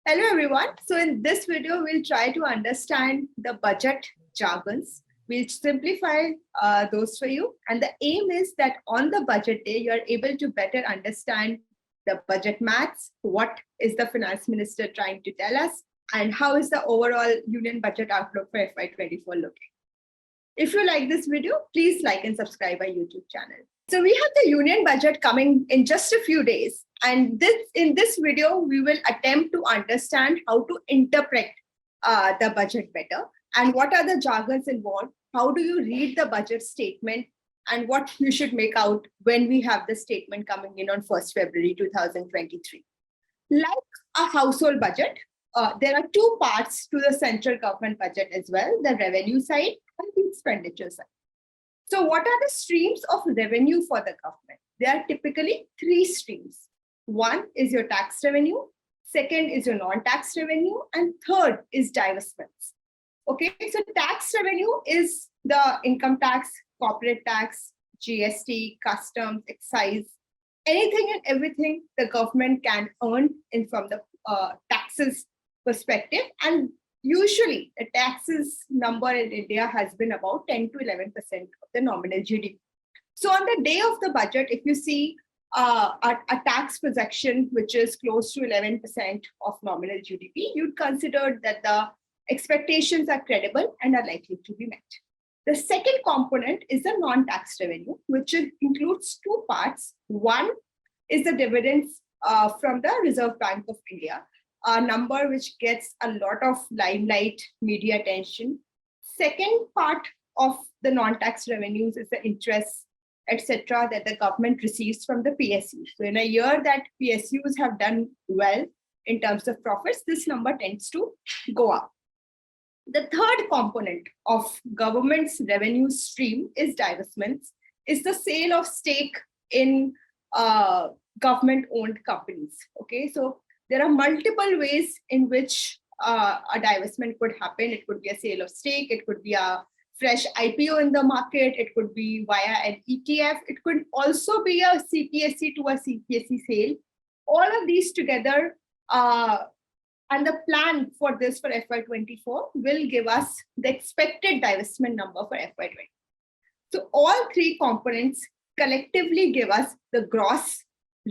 Hello everyone. So in this video, we'll try to understand the budget jargons. We'll simplify those for you. And the aim is that on the budget day, you're able to better understand the budget maths, what is the finance minister trying to tell us, and how is the overall union budget outlook for FY24 looking. If you like this video, please like and subscribe our YouTube channel. So we have the union budget coming in just a few days. And in this video, we will attempt to understand how to interpret the budget better and what are the jargons involved, how do you read the budget statement, and what you should make out when we have the statement coming in on 1st February 2023. Like a household budget, there are two parts to the central government budget as well, the revenue side and the expenditure side. So what are the streams of revenue for the government? There are typically three streams. One is your tax revenue, second is your non-tax revenue, and third is divestments. Okay, so tax revenue is the income tax, corporate tax, GST, customs, excise, anything and everything the government can earn from the taxes perspective. And usually the taxes number in India has been about 10 to 11% of the nominal GDP. So on the day of the budget, if you see a tax projection which is close to 11% of nominal GDP, you'd consider that the expectations are credible and are likely to be met. The second component is the non-tax revenue, which includes two parts. One is the dividends from the Reserve Bank of India, a number which gets a lot of limelight, media attention. Second part of the non-tax revenues is the interest, etc., that the government receives from the PSUs. So in a year that PSUs have done well in terms of profits, this number tends to go up. The third component of government's revenue stream is divestments, is the sale of stake in government-owned companies. Okay, so there are multiple ways in which a divestment could happen. It could be a sale of stake, it could be a fresh IPO in the market, it could be via an ETF, it could also be a CPSE to a CPSE sale. All of these together, and the plan for this for FY24 will give us the expected divestment number for FY20. So all three components collectively give us the gross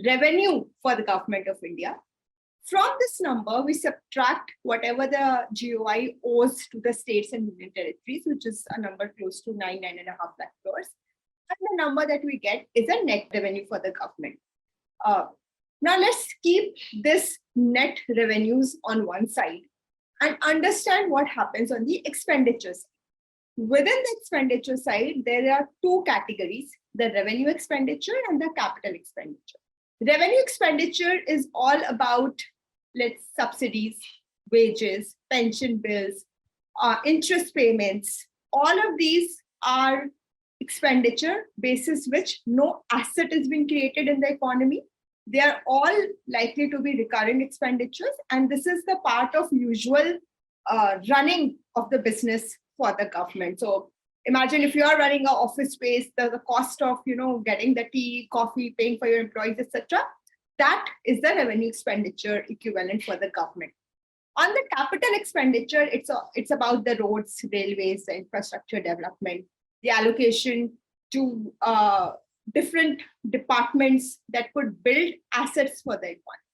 revenue for the government of India. From this number, we subtract whatever the GOI owes to the states and union territories, which is a number close to 9.5 lakh crores. And the number that we get is a net revenue for the government. Now let's keep this net revenues on one side and understand what happens on the expenditure side. Within the expenditure side, there are two categories, the revenue expenditure and the capital expenditure. Revenue expenditure is all about subsidies, wages, pension bills, interest payments. All of these are expenditure basis which no asset is being created in the economy. They are all likely to be recurring expenditures, and this is the part of usual running of the business for the government. So imagine if you are running an office space, the cost of getting the tea, coffee, paying for your employees, etc. That is the revenue expenditure equivalent for the government. On the capital expenditure, it's about the roads, railways, the infrastructure development, the allocation to different departments that could build assets for the economy.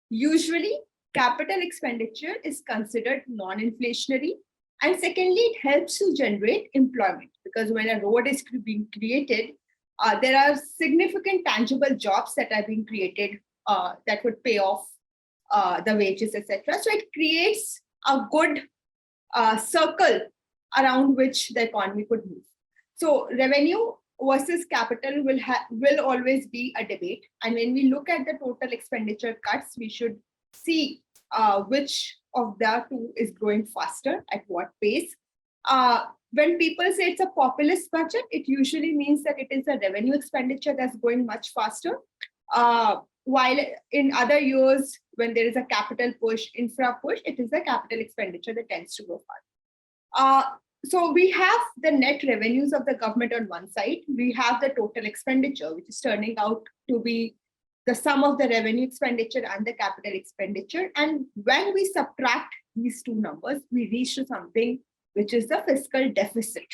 Usually, capital expenditure is considered non-inflationary. And secondly, it helps to generate employment, because when a road is being created, there are significant tangible jobs that are being created that would pay off the wages, etc. So it creates a good circle around which the economy could move. So revenue versus capital will always be a debate. And when we look at the total expenditure cuts, we should see which of the two is growing faster, at what pace. When people say it's a populist budget, it usually means that it is a revenue expenditure that's going much faster. While in other years, when there is a capital push, infra push, it is the capital expenditure that tends to go fast. So we have the net revenues of the government on one side. We have the total expenditure, which is turning out to be the sum of the revenue expenditure and the capital expenditure. And when we subtract these two numbers, we reach to something which is the fiscal deficit.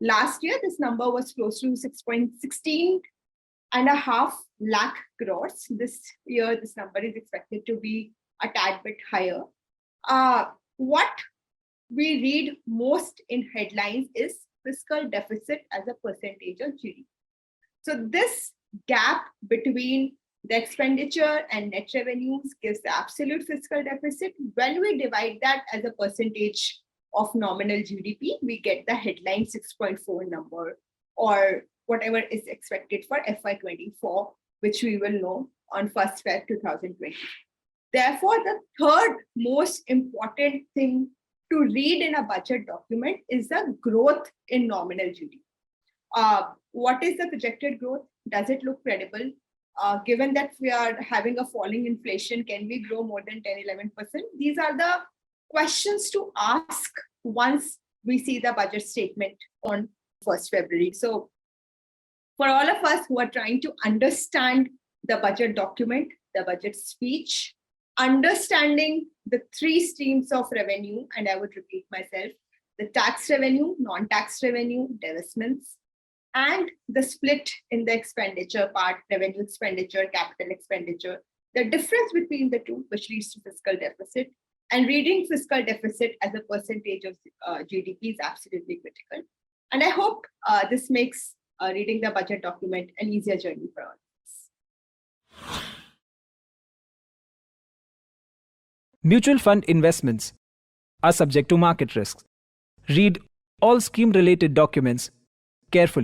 Last year, this number was close to 6.16.5 lakh crores. This year, this number is expected to be a tad bit higher. What we read most in headlines is fiscal deficit as a percentage of GDP. So this gap between the expenditure and net revenues gives the absolute fiscal deficit. When we divide that as a percentage of nominal GDP, we get the headline 6.4 number, or whatever is expected for FY24, which we will know on 1st Feb 2020. Therefore, the third most important thing to read in a budget document is the growth in nominal GDP. What is the projected growth? Does it look credible? Given that we are having a falling inflation, can we grow more than 10-11%? These are the questions to ask once we see the budget statement on 1st February. So for all of us who are trying to understand the budget document, the budget speech, understanding the three streams of revenue, and I would repeat myself, the tax revenue, non-tax revenue, divestments, and the split in the expenditure part, revenue expenditure, capital expenditure, the difference between the two, which leads to fiscal deficit, and reading fiscal deficit as a percentage of GDP is absolutely critical. And I hope this makes reading the budget document an easier journey for all of us. Mutual fund investments are subject to market risks. Read all scheme-related documents carefully.